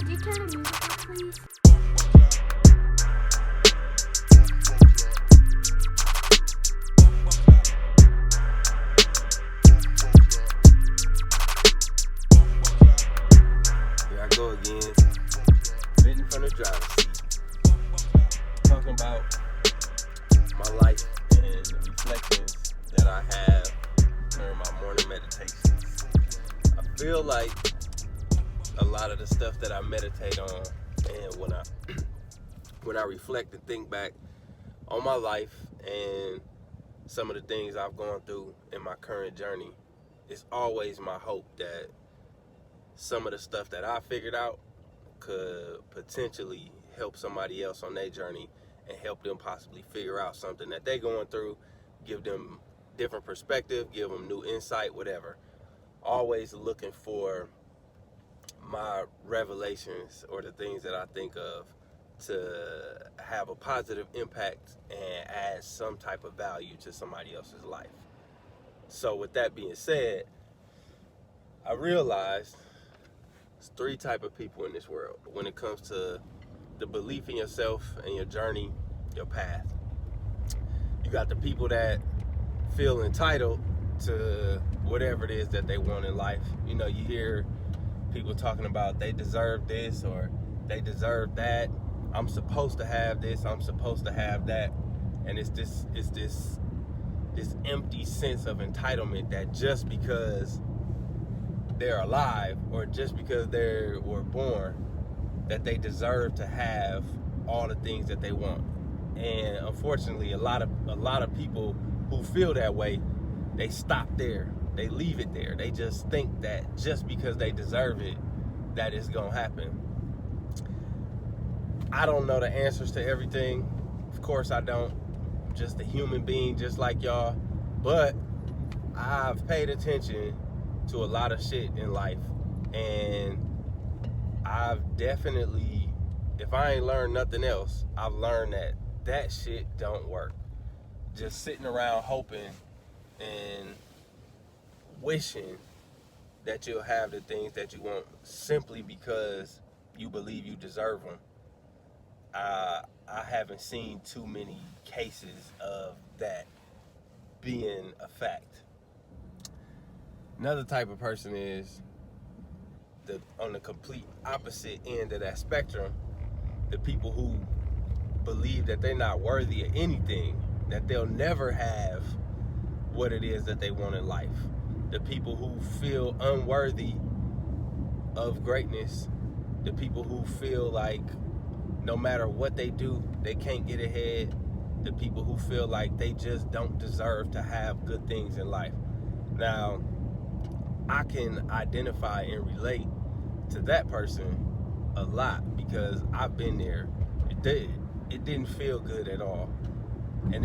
Could you turn the music up, please? Here I go again, written from the driver's seat, talking about my life and the reflections that I have during my morning meditations. I feel like a lot of the stuff that I meditate on, and when I reflect and think back on my life and some of the things I've gone through in my current journey, it's always my hope that some of the stuff that I figured out could potentially help somebody else on their journey and help them possibly figure out something that they're going through, give them different perspective, give them new insight, whatever. Always looking for my revelations or the things that I think of to have a positive impact and add some type of value to somebody else's life. So with that being said, I realized there's three type of people in this world when it comes to the belief in yourself and your journey, your path. You got the people that feel entitled to whatever it is that they want in life. You know, you hear people talking about they deserve this or they deserve that. I'm supposed to have this, I'm supposed to have that. And it's this empty sense of entitlement that just because they're alive or just because they were born, that they deserve to have all the things that they want. And unfortunately, a lot of people who feel that way, they stop there. They leave it there. They just think that just because they deserve it, that it's gonna happen. I don't know the answers to everything. Of course I don't. I'm just a human being just like y'all. But I've paid attention to a lot of shit in life, and I've definitely, if I ain't learned nothing else, I've learned that shit don't work. Just sitting around hoping and wishing that you'll have the things that you want simply because you believe you deserve them. I haven't seen too many cases of that being a fact. Another type of person is on the complete opposite end of that spectrum, the people who believe that they're not worthy of anything, that they'll never have what it is that they want in life. The people who feel unworthy of greatness, the people who feel like no matter what they do, they can't get ahead, the people who feel like they just don't deserve to have good things in life. Now, I can identify and relate to that person a lot because I've been there. It didn't feel good at all. And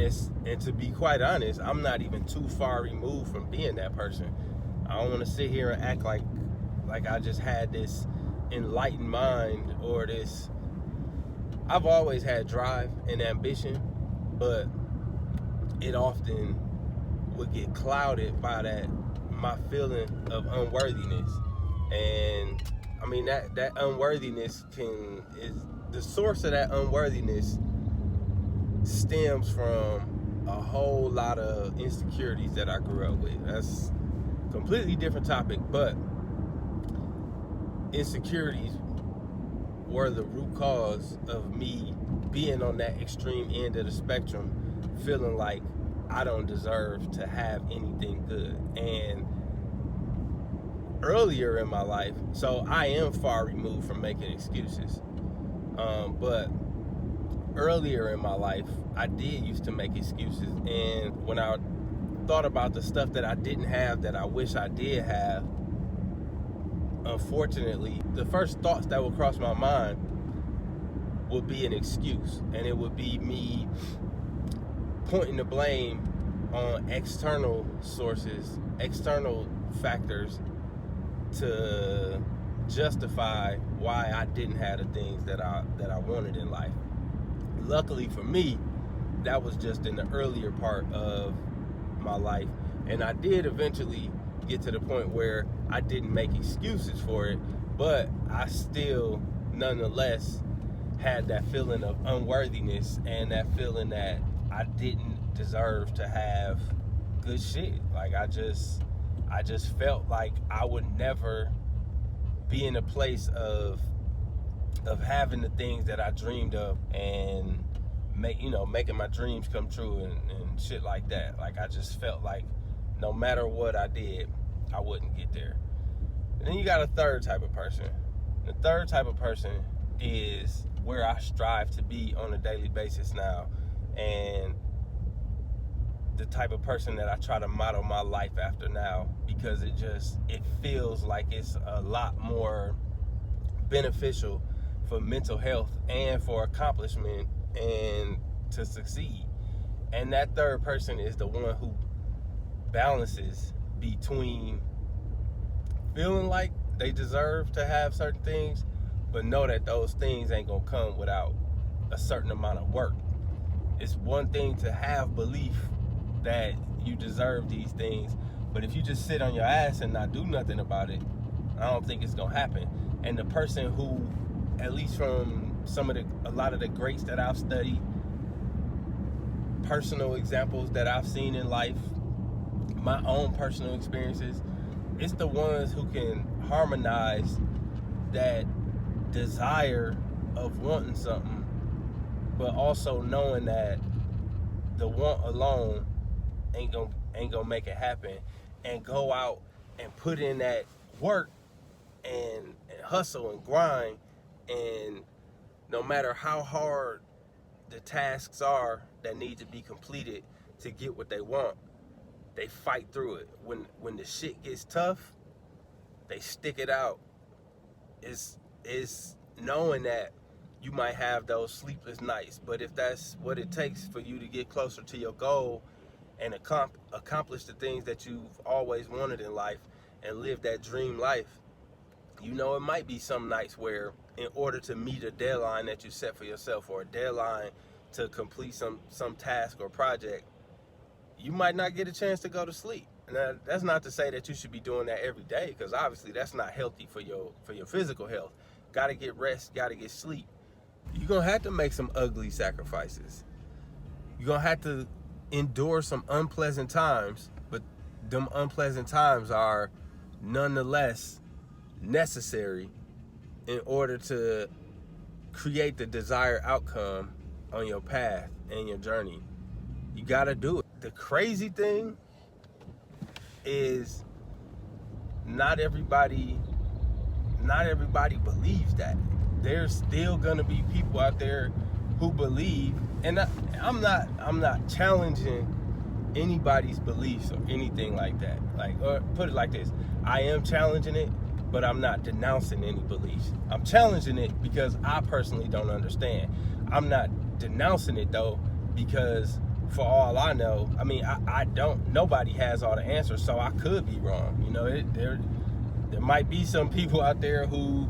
to be quite honest, I'm not even too far removed from being that person. I don't want to sit here and act like I just had this enlightened mind or this. I've always had drive and ambition, but it often would get clouded by my feeling of unworthiness. And I mean that unworthiness is the source of that unworthiness stems from a whole lot of insecurities that I grew up with. That's a completely different topic, but insecurities were the root cause of me being on that extreme end of the spectrum, feeling like I don't deserve to have anything good. And earlier in my life, so I am far removed from making excuses, but earlier in my life, I did used to make excuses. And when I thought about the stuff that I didn't have that I wish I did have, unfortunately, the first thoughts that would cross my mind would be an excuse. And it would be me pointing the blame on external sources, external factors to justify why I didn't have the things that I wanted in life. Luckily for me, that was just in the earlier part of my life, and I did eventually get to the point where I didn't make excuses for it, but I still nonetheless had that feeling of unworthiness and that feeling that I didn't deserve to have good shit. Like I just felt like I would never be in a place of having the things that I dreamed of and making my dreams come true and shit like that. Like I just felt like no matter what I did, I wouldn't get there. And then you got a third type of person. The third type of person is where I strive to be on a daily basis now, and the type of person that I try to model my life after now, because it feels like it's a lot more beneficial for mental health and for accomplishment and to succeed. And that third person is the one who balances between feeling like they deserve to have certain things, but know that those things ain't gonna come without a certain amount of work. It's one thing to have belief that you deserve these things, but if you just sit on your ass and not do nothing about it, I don't think it's gonna happen. And the person who, at least from a lot of the greats that I've studied, personal examples that I've seen in life, my own personal experiences, it's the ones who can harmonize that desire of wanting something, but also knowing that the want alone ain't gonna make it happen, and go out and put in that work and hustle and grind, and no matter how hard the tasks are that need to be completed to get what they want, they fight through it. When the shit gets tough, they stick it out. It's knowing that you might have those sleepless nights, but if that's what it takes for you to get closer to your goal and accomplish the things that you've always wanted in life and live that dream life, it might be some nights where, in order to meet a deadline that you set for yourself, or a deadline to complete some task or project, you might not get a chance to go to sleep. Now, that's not to say that you should be doing that every day, because obviously that's not healthy for your physical health. Gotta get rest, gotta get sleep. You're gonna have to make some ugly sacrifices. You're gonna have to endure some unpleasant times, but them unpleasant times are nonetheless necessary in order to create the desired outcome on your path and your journey. You gotta do it. The crazy thing is not everybody believes that. There's still gonna be people out there who believe, and I'm not challenging anybody's beliefs or anything like that. Or put it like this: I am challenging it, but I'm not denouncing any beliefs. I'm challenging it because I personally don't understand. I'm not denouncing it though, because for all I know, I don't. Nobody has all the answers, so I could be wrong. There might be some people out there who,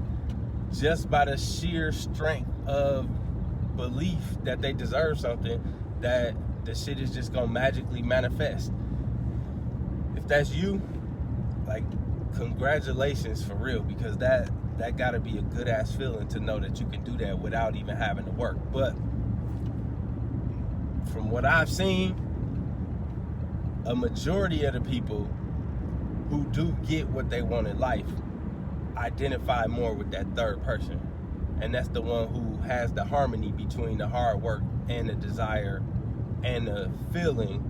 just by the sheer strength of belief that they deserve something, that the shit is just gonna magically manifest. If that's you, congratulations for real, because that gotta be a good ass feeling to know that you can do that without even having to work. But from what I've seen, a majority of the people who do get what they want in life identify more with that third person, and that's the one who has the harmony between the hard work and the desire and the feeling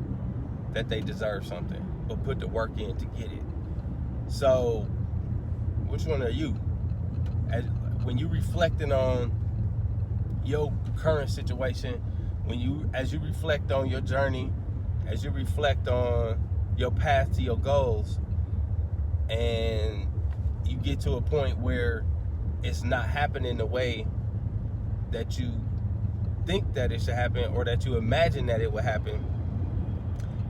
that they deserve something, but put the work in to get it. So which one are you? When you reflecting on your current situation, as you reflect on your journey, as you reflect on your path to your goals, and you get to a point where it's not happening the way that you think that it should happen, or that you imagine that it would happen,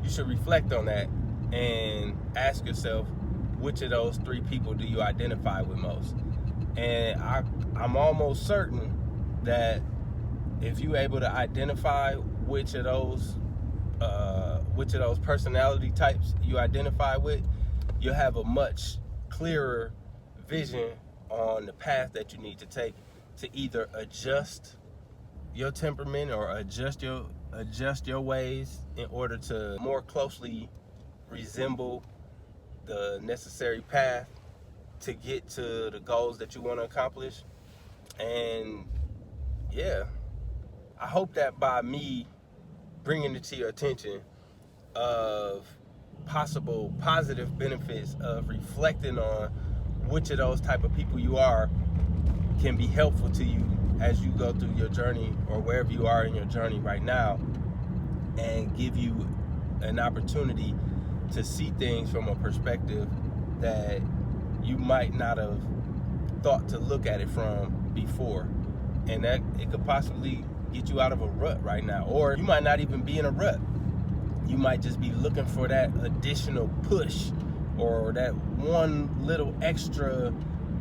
you should reflect on that and ask yourself, which of those three people do you identify with most? And I'm almost certain that if you're able to identify which of those personality types you identify with, you'll have a much clearer vision on the path that you need to take to either adjust your temperament or adjust your ways in order to more closely resemble the necessary path to get to the goals that you want to accomplish. And yeah, I hope that by me bringing it to your attention of possible positive benefits of reflecting on which of those type of people you are can be helpful to you as you go through your journey or wherever you are in your journey right now, and give you an opportunity to see things from a perspective that you might not have thought to look at it from before. And that it could possibly get you out of a rut right now. Or you might not even be in a rut. You might just be looking for that additional push or that one little extra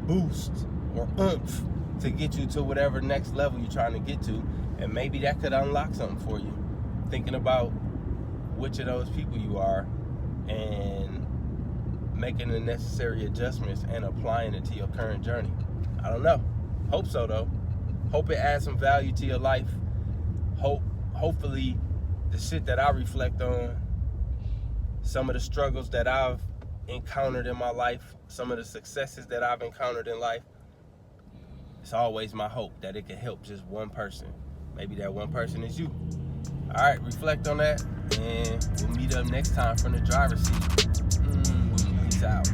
boost or oomph to get you to whatever next level you're trying to get to. And maybe that could unlock something for you. Thinking about which of those people you are and making the necessary adjustments and applying it to your current journey. I don't know. Hope so, though. Hope it adds some value to your life. Hopefully the shit that I reflect on, some of the struggles that I've encountered in my life, some of the successes that I've encountered in life, it's always my hope that it can help just one person. Maybe that one person is you. All right, reflect on that, and we'll meet up next time from the driver's seat. Peace out.